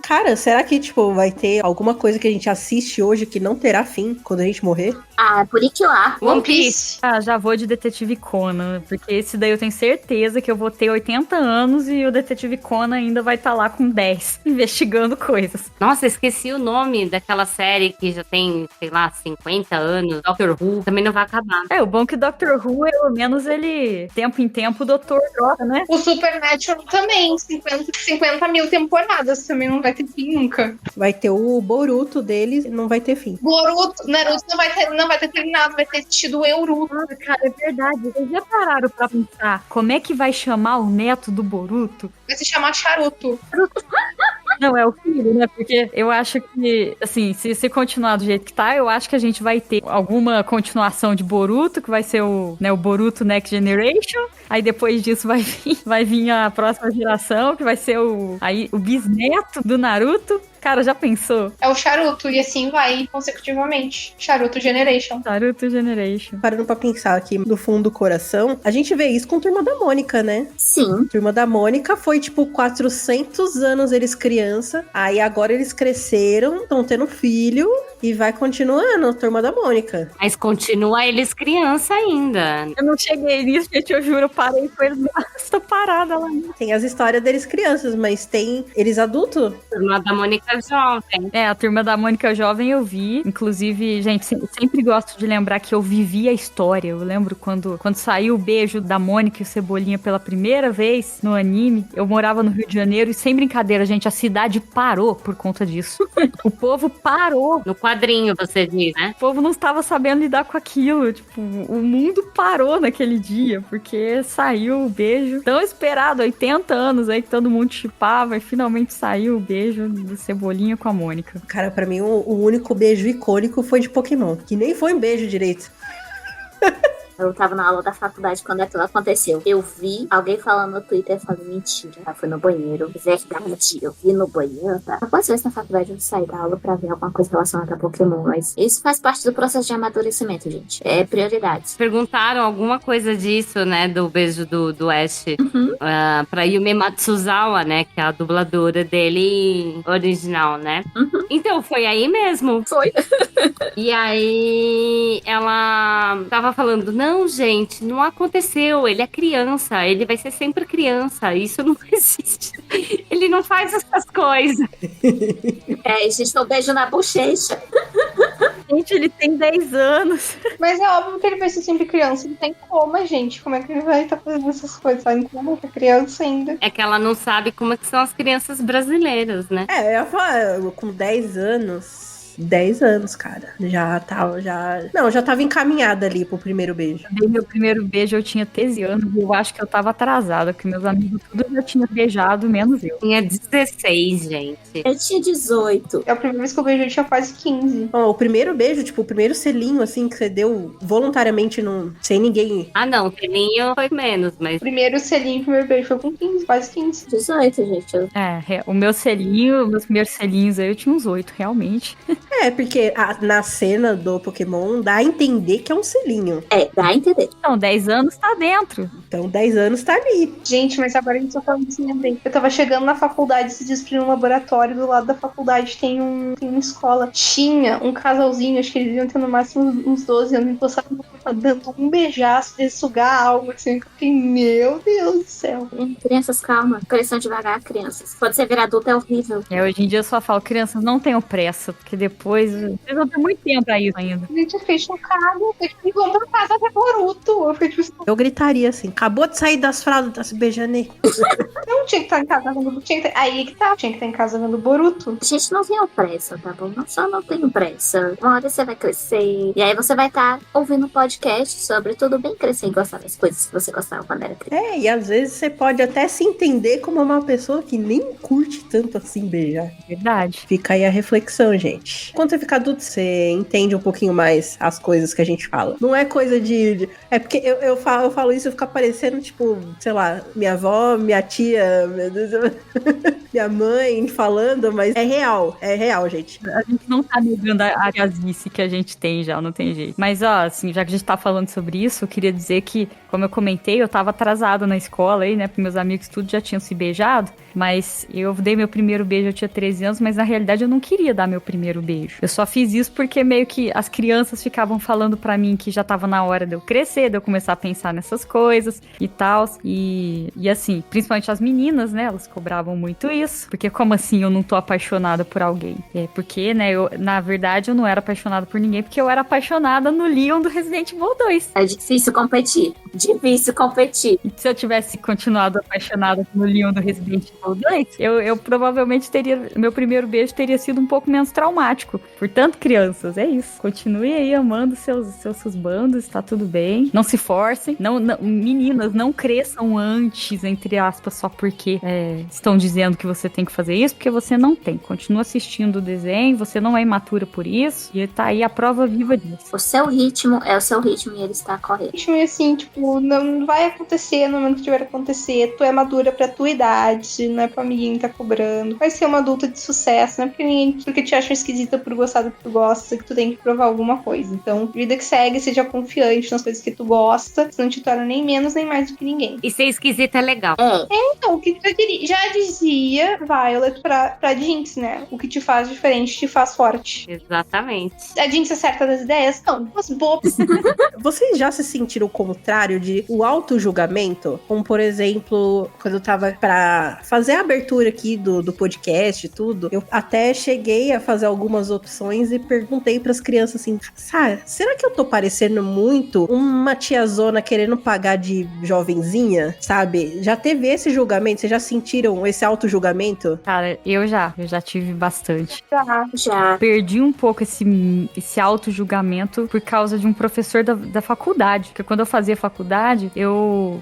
Cara, será que, tipo, vai ter alguma coisa que a gente assiste hoje que não terá fim quando a gente morrer? Ah, por isso lá. One Piece. Ah, já vou de Detetive Conan, porque esse daí eu tenho certeza que eu vou ter 80 anos e o Detetive Conan ainda vai estar lá com 10, investigando coisas. Nossa, esqueci o nome daquela série que já tem, sei lá, 50 anos. Doctor Who. Também não vai acabar. É, o bom é que o Dr. Who, pelo menos ele, tempo em tempo, o doutor troca, né? O Supernatural também, 50 mil temporadas, também não vai ter fim nunca. Vai ter o Boruto deles e não vai ter fim. Boruto, Naruto não vai ter terminado, vai ter tido o Euruto. Nossa, cara, é verdade. Vocês já pararam pra pensar como é que vai chamar o neto do Boruto? Vai se chamar Charuto. Não, é o filho, né? Porque eu acho que, assim, se continuar do jeito que tá, eu acho que a gente vai ter alguma continuação de Boruto, que vai ser o Boruto Next Generation. Aí depois disso vai vir a próxima geração, que vai ser o bisneto do Naruto. Cara, já pensou? É o Charuto, e assim vai consecutivamente. Charuto Generation. Naruto Generation. Parando pra pensar aqui no fundo do coração, a gente vê isso com Turma da Mônica, né? Sim. Turma da Mônica foi, tipo, 400 anos eles criança, aí agora eles cresceram, estão tendo filho, e vai continuando Turma da Mônica. Mas continua eles criança ainda. Eu não cheguei nisso, gente, eu juro, eu parei com eles nessa parada lá. Tem as histórias deles crianças, mas tem eles adultos. Turma da Mônica jovem. É, a Turma da Mônica jovem eu vi. Inclusive, gente, sempre gosto de lembrar que eu vivi a história. Eu lembro quando saiu o beijo da Mônica e o Cebolinha pela primeira vez no anime. Eu morava no Rio de Janeiro e, sem brincadeira, gente, a cidade parou por conta disso. O povo parou. No quadrinho, você diz, né? O povo não estava sabendo lidar com aquilo. Tipo, o mundo parou naquele dia, porque saiu o beijo tão esperado, 80 anos aí que todo mundo chipava, e finalmente saiu o beijo do Cebolinha com a Mônica. Cara, pra mim, o único beijo icônico foi de Pokémon, que nem foi um beijo direito. Eu tava na aula da faculdade quando aquilo aconteceu. Eu vi alguém falando no Twitter e falei, mentira. Ela foi no banheiro. Verdade, eu vi no banheiro, tá? Quantas vezes na faculdade eu saí da aula pra ver alguma coisa relacionada a Pokémon, mas isso faz parte do processo de amadurecimento, gente. É prioridades. Perguntaram alguma coisa disso, né, do beijo do Ash pra Yume Matsuzawa, né, que é a dubladora dele original, né? Então, foi aí mesmo. Foi. E aí, ela tava falando, não, gente, não aconteceu, ele é criança, ele vai ser sempre criança, isso não existe. Ele não faz essas coisas. É, existe um beijo na bochecha. Gente, ele tem 10 anos. Mas é óbvio que ele vai ser sempre criança. Ele tá em coma, gente. Como é que ele vai estar fazendo essas coisas? Tá em coma, que é criança ainda. É que ela não sabe como é que são as crianças brasileiras, né? Eu ia falar, com 10 anos. 10 anos, cara. Já tava, Não, já tava encaminhada ali pro primeiro beijo. Eu dei meu primeiro beijo, eu tinha 13 anos e eu acho que eu tava atrasada, porque meus amigos tudo já tinham beijado, menos eu. Tinha 16, gente. Eu tinha 18. É a primeira vez que eu vejo, eu tinha quase 15. Ó, o primeiro beijo, tipo, o primeiro selinho, assim, que você deu voluntariamente, sem ninguém. Ah, não, o selinho foi menos, mas... Primeiro selinho, primeiro beijo foi com 15, quase 15. 18, gente. O meu selinho, meus primeiros selinhos aí, eu tinha uns 8, realmente. Porque na cena do Pokémon dá a entender que é um selinho. Dá a entender. Então, 10 anos tá dentro. Então, 10 anos tá ali. Gente, mas agora a gente tá falando assim, bem. Eu tava chegando na faculdade, se diz um laboratório, do lado da faculdade tem uma escola. Tinha um casalzinho, acho que eles iam ter no máximo uns 12 anos, encostaram dando um beijaço, de sugar algo, assim. Eu fiquei, meu Deus do céu. Crianças, calma. Cresçam devagar, crianças. Pode ser virar adulto, é horrível. Hoje em dia eu só falo, crianças, não tenham pressa, porque depois vocês vão ter muito tempo pra isso ainda. A gente fez chocado, eu fiquei comprando casa até Boruto. Eu fiquei tipo assim, Eu gritaria assim, acabou de sair das fraldas, tá se beijando aí. eu não tinha que estar em casa vendo aí que tá, tinha que estar em casa vendo Boruto. Gente, não tenham pressa, tá bom? Só não tenham pressa. Uma hora você vai crescer. E aí você vai estar ouvindo um podcast sobre tudo bem crescer e gostar das coisas que você gostava quando era criança. E às vezes você pode até se entender como uma pessoa que nem curte tanto assim beijar. Verdade. Fica aí a reflexão, gente. Quando você fica adulto, você entende um pouquinho mais as coisas que a gente fala. Não é coisa de... É porque eu falo isso e fica parecendo, tipo, sei lá, minha avó, minha tia, meu Deus, minha mãe falando, mas é real, gente. A gente não tá negando a casice que a gente tem já, não tem jeito. Mas, ó, assim, já que a gente tá falando sobre isso, eu queria dizer que, como eu comentei, eu tava atrasada na escola aí, né, porque meus amigos tudo já tinham se beijado, mas eu dei meu primeiro beijo, eu tinha 13 anos, mas na realidade eu não queria dar meu primeiro beijo. Eu só fiz isso porque meio que as crianças ficavam falando pra mim que já tava na hora de eu crescer, de eu começar a pensar nessas coisas e tal. E assim, principalmente as meninas, né, elas cobravam muito isso. Porque como assim eu não tô apaixonada por alguém? Porque, né, na verdade eu não era apaixonada por ninguém, porque eu era apaixonada no Leon do Resident Evil 2. É difícil competir. Difícil competir. E se eu tivesse continuado apaixonada no Leon do Resident Evil 2, eu provavelmente teria... Meu primeiro beijo teria sido um pouco menos traumático. Portanto, crianças, é isso. Continue aí amando seus bandos, tá tudo bem. Não se forcem. Meninas, não cresçam antes, entre aspas, só porque estão dizendo que você tem que fazer isso, porque você não tem. Continua assistindo o desenho, você não é imatura por isso, e tá aí a prova viva disso. O seu ritmo é o seu ritmo e ele está correto. Ritmo é assim, tipo, não vai acontecer no momento que tiver que acontecer. Tu é madura pra tua idade, não é pra ninguém tá cobrando. Vai ser uma adulta de sucesso, não é porque te acham esquisita por gostar do que tu gosta, que tu tem que provar alguma coisa. Então, vida que segue, seja confiante nas coisas que tu gosta, isso não te torna nem menos nem mais do que ninguém. E ser esquisita é legal. Então, o que já dizia Violet pra Jinx, né? O que te faz diferente te faz forte. Exatamente. A Jinx acerta das ideias? Não, mas bobas. Vocês já se sentiram o contrário de o auto-julgamento? Como, por exemplo, quando eu tava pra fazer a abertura aqui do podcast e tudo, eu até cheguei a fazer algumas opções e perguntei pras crianças assim, será que eu tô parecendo muito uma tiazona querendo pagar de jovenzinha, sabe? Já teve esse julgamento? Vocês já sentiram esse auto-julgamento auto-julgamento? Cara, eu já tive bastante. Já. Perdi um pouco esse auto-julgamento por causa de um professor da faculdade. Porque quando eu fazia faculdade, eu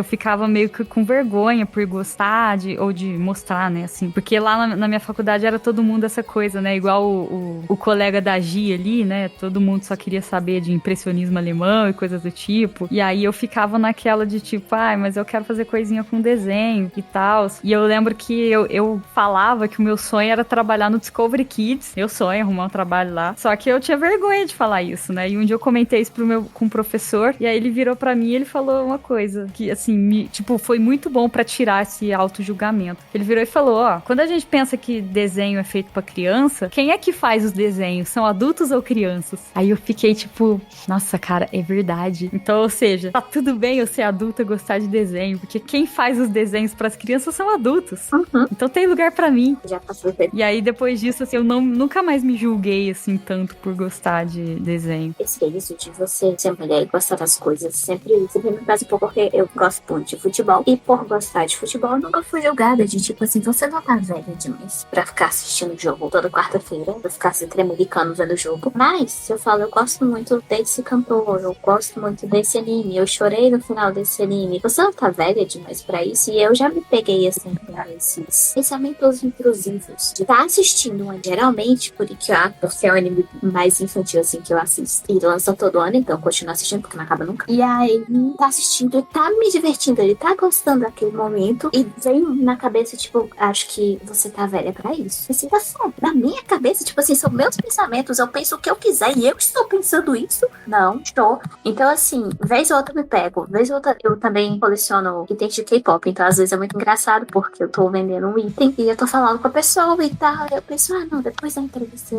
ficava meio que com vergonha por gostar ou de mostrar, né, assim. Porque lá na minha faculdade era todo mundo essa coisa, né, igual o colega da Gia ali, né, todo mundo só queria saber de impressionismo alemão e coisas do tipo. E aí eu ficava naquela de tipo, mas eu quero fazer coisinha com desenho e tal. E eu lembro que eu falava que o meu sonho era trabalhar no Discovery Kids. Meu sonho, arrumar um trabalho lá. Só que eu tinha vergonha de falar isso, né? E um dia eu comentei isso com o professor, e aí ele virou pra mim e ele falou uma coisa que, assim, foi muito bom pra tirar esse auto-julgamento. Ele virou e falou, quando a gente pensa que desenho é feito pra criança, quem é que faz os desenhos? São adultos ou crianças? Aí eu fiquei tipo, nossa, cara, é verdade. Então, ou seja, tá tudo bem eu ser adulta e gostar de desenho, porque quem faz os desenhos pras crianças são adultos. Uhum. Então tem lugar pra mim. Já passou. E aí, depois disso, assim, eu nunca mais me julguei, assim, tanto por gostar de desenho. Esse isso de você ser mulher e gostar das coisas sempre me traz um pouco, porque eu gosto muito de futebol. E por gostar de futebol, eu nunca fui julgada de tipo assim, você não tá velha demais pra ficar assistindo o jogo toda quarta-feira, pra ficar se tremuricando vendo o jogo. Mas, se eu falo, eu gosto muito desse cantor, eu gosto muito desse anime, eu chorei no final desse anime. Você não tá velha demais pra isso? E eu já me peguei, assim, pra esses pensamentos intrusivos de estar assistindo geralmente, porque é o anime mais infantil, assim, que eu assisto. E lança todo ano, então eu continuo assistindo, porque não acaba nunca. E aí, tá assistindo, ele tá me divertindo, ele tá gostando daquele momento, e vem na cabeça, tipo, acho que você tá velha pra isso. Assim, tá só, na minha cabeça, tipo assim, são meus pensamentos, eu penso o que eu quiser, e eu estou pensando isso? Não, estou. Então, assim, vez ou outra eu me pego, vez ou outra eu também coleciono itens de K-pop, então às vezes é muito engraçado, porque eu tô vendendo um item, e eu tô falando com a pessoa e tal, eu penso, não, depois da entrevista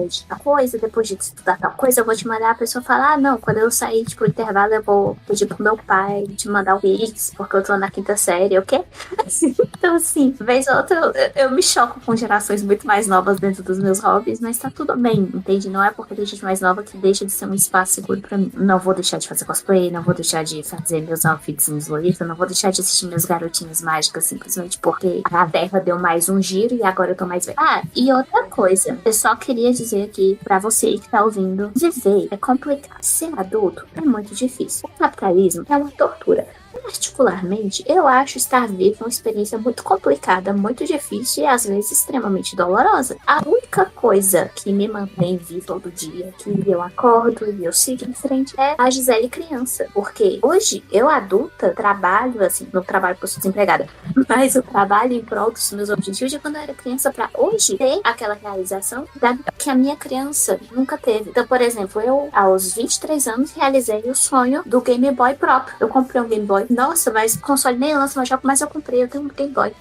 de tal coisa, depois de estudar tal coisa, eu vou te mandar. A pessoa falar, não, quando eu sair, tipo, no intervalo, eu vou pedir pro meu pai te mandar o Pix, porque eu tô na quinta série, o quê? Então, assim, vez ou outra, eu me choco com gerações muito mais novas dentro dos meus hobbies, mas tá tudo bem, entende? Não é porque tem gente mais nova que deixa de ser um espaço seguro pra mim. Não vou deixar de fazer cosplay, não vou deixar de fazer meus outfits em Lolita, não vou deixar de assistir meus garotinhas mágicas, simplesmente porque a Terra deu mais um giro e agora eu tô mais velha. E outra coisa, eu só queria dizer aqui pra você que tá ouvindo, viver é complicado. Ser adulto é muito difícil. O capitalismo é uma tortura. Particularmente, eu acho estar vivo uma experiência muito complicada, muito difícil e às vezes extremamente dolorosa. A única coisa que me mantém vivo todo dia, que eu acordo e eu sigo em frente, é a Gisele criança. Porque hoje, eu adulta, trabalho, assim, não trabalho porque eu sou desempregada, mas eu trabalho em prol dos meus objetivos de quando eu era criança pra hoje ter aquela realização que a minha criança nunca teve. Então, por exemplo, eu, aos 23 anos, realizei o sonho do Game Boy próprio. Eu comprei um Game Boy. Nossa, mas o console nem lança no jogo, mas eu comprei, eu tenho um Game Boy.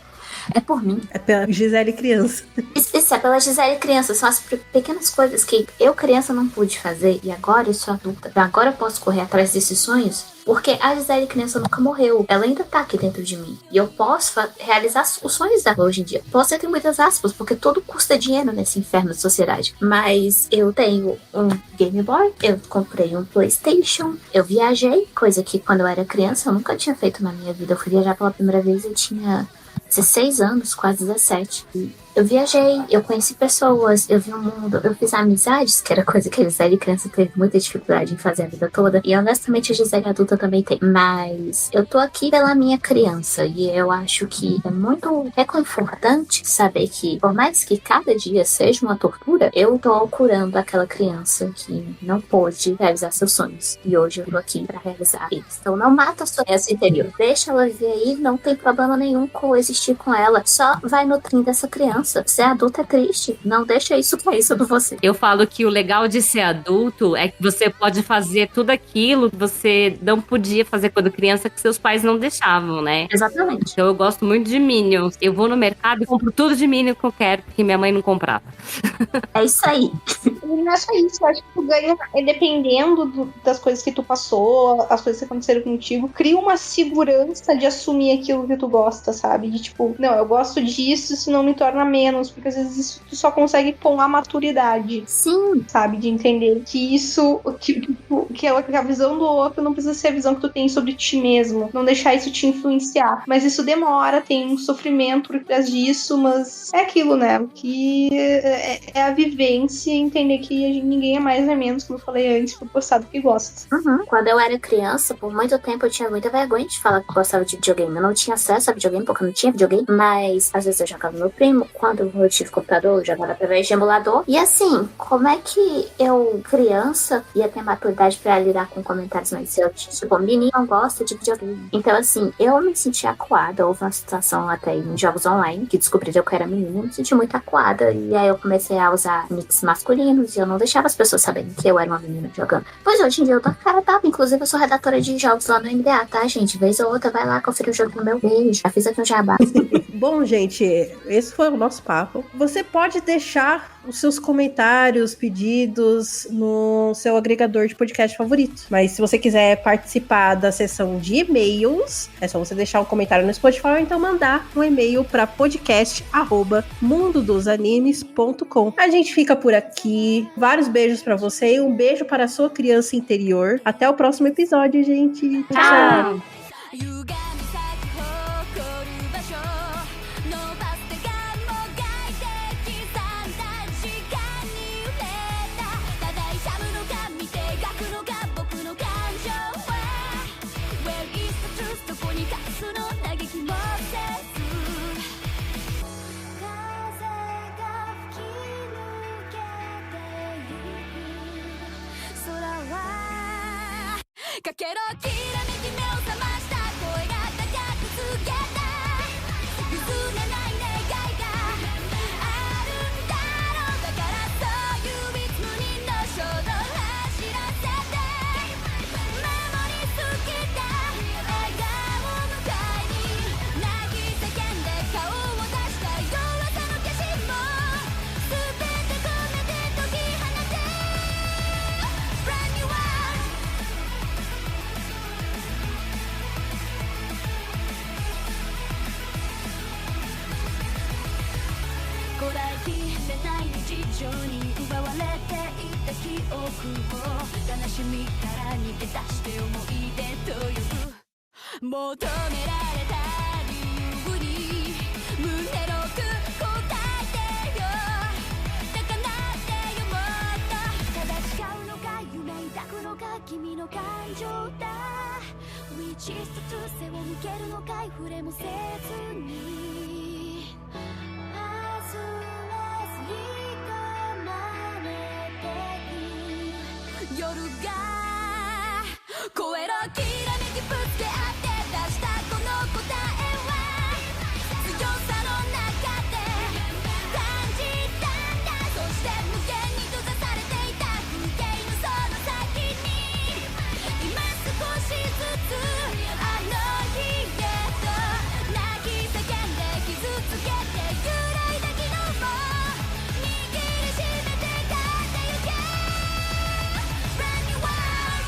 É por mim. É pela Gisele criança. Isso é pela Gisele criança. São as pequenas coisas que eu criança não pude fazer e agora eu sou adulta. Agora eu posso correr atrás desses sonhos porque a Gisele criança nunca morreu. Ela ainda tá aqui dentro de mim. E eu posso realizar os sonhos dela hoje em dia. Posso ter muitas aspas, porque tudo custa dinheiro nesse inferno de sociedade. Mas eu tenho um Game Boy, eu comprei um PlayStation, eu viajei, coisa que quando eu era criança eu nunca tinha feito na minha vida. Eu fui viajar pela primeira vez, eu tinha 16 anos, quase 17. Eu viajei, eu conheci pessoas, eu vi o mundo, eu fiz amizades, que era coisa que a Gisele criança teve muita dificuldade em fazer a vida toda. E honestamente a Gisele adulta também tem. Mas eu tô aqui pela minha criança e eu acho que é muito reconfortante saber que, por mais que cada dia seja uma tortura, eu tô curando aquela criança que não pôde realizar seus sonhos. E hoje eu tô aqui pra realizar eles. Então não mata a sua criança interior. Deixa ela viver aí, não tem problema nenhum coexistir com ela. Só vai nutrindo essa criança. Ser adulto é triste. Não deixa isso cair sobre você. Eu falo que o legal de ser adulto é que você pode fazer tudo aquilo que você não podia fazer quando criança, que seus pais não deixavam, né? Exatamente. Então eu gosto muito de Minions. Eu vou no mercado e compro tudo de Minions que eu quero, porque minha mãe não comprava. É isso aí. não é só isso, eu acho que tu ganha, dependendo das coisas que tu passou, as coisas que aconteceram contigo, cria uma segurança de assumir aquilo que tu gosta, sabe? De tipo, não, eu gosto disso, isso não me torna menos, porque às vezes isso tu só consegue com a maturidade. Sim. Sabe? De entender que isso, que a visão do outro não precisa ser a visão que tu tem sobre ti mesmo, não deixar isso te influenciar. Mas isso demora, tem um sofrimento por trás disso, mas é aquilo, né? Que é a vivência, entender que ninguém é mais nem menos, como eu falei antes, por gostar do que gosta. Uhum. Quando eu era criança, por muito tempo eu tinha muita vergonha de falar que gostava de videogame. Eu não tinha acesso a videogame porque eu não tinha videogame, mas às vezes eu jogava com meu primo. Quando eu tive computador, eu jogava através de emulador. E assim, como é que eu, criança, ia ter maturidade pra lidar com comentários mais certos? Tipo, menino não gosta de videogame. Então assim, eu me senti acuada. Houve uma situação até em jogos online que descobriram que eu era menina. Eu me senti muito acuada. E aí eu comecei a usar nicks masculinos e eu não deixava as pessoas saberem que eu era uma menina jogando. Pois hoje em dia eu tô cara tapa. Inclusive eu sou redatora de jogos lá no MDA, tá, gente? Vez ou outra vai lá conferir o jogo no meu beijo. Já fiz aqui um jabá. Bom, gente, esse foi o nosso papo. Você pode deixar os seus comentários, pedidos no seu agregador de podcast favorito. Mas se você quiser participar da sessão de e-mails, é só você deixar um comentário no Spotify ou então mandar um e-mail para podcast@mundodosanimes.com. A gente fica por aqui. Vários beijos para você e um beijo para a sua criança interior. Até o próximo episódio, gente. Tchau. 歪み咲き誇る場所伸ばす手がもがいて刻んだ時間に揺れたただ痛むのか見て描くのか僕の感情は Where is the truth どこに隠すの嘆きもせず風が吹き抜けてゆく空はかけろきらめき目を覚ました声が高く告げた譲れない願いがあるんだろうだからそういういつもにの衝動走らせて守りすぎた笑顔の会に泣き叫んで顔を出した弱さの消しも全て込めて解き放て Brand new worldこらえきれない日常に奪われていた記憶を悲しみから逃げ出して思い出と呼ぶ求められた理由に胸の奥答えてよ高鳴ってよもっとただ誓うのか夢抱くのか君の感情だ Which is the truth 背を向けるのかい触れもせずに外れすり込まれてく夜が越えろきらめきぶつけ合って出したこの答えは強さの中で感じたんだそして無限に閉ざされていた風景のその先に今少しずつあの日へと泣き叫んで傷つけて揺らいだ昨日も握りしめて立ってゆけ Brand new world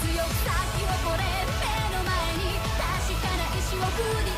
強く咲き誇れ目の前に確かな意志を振り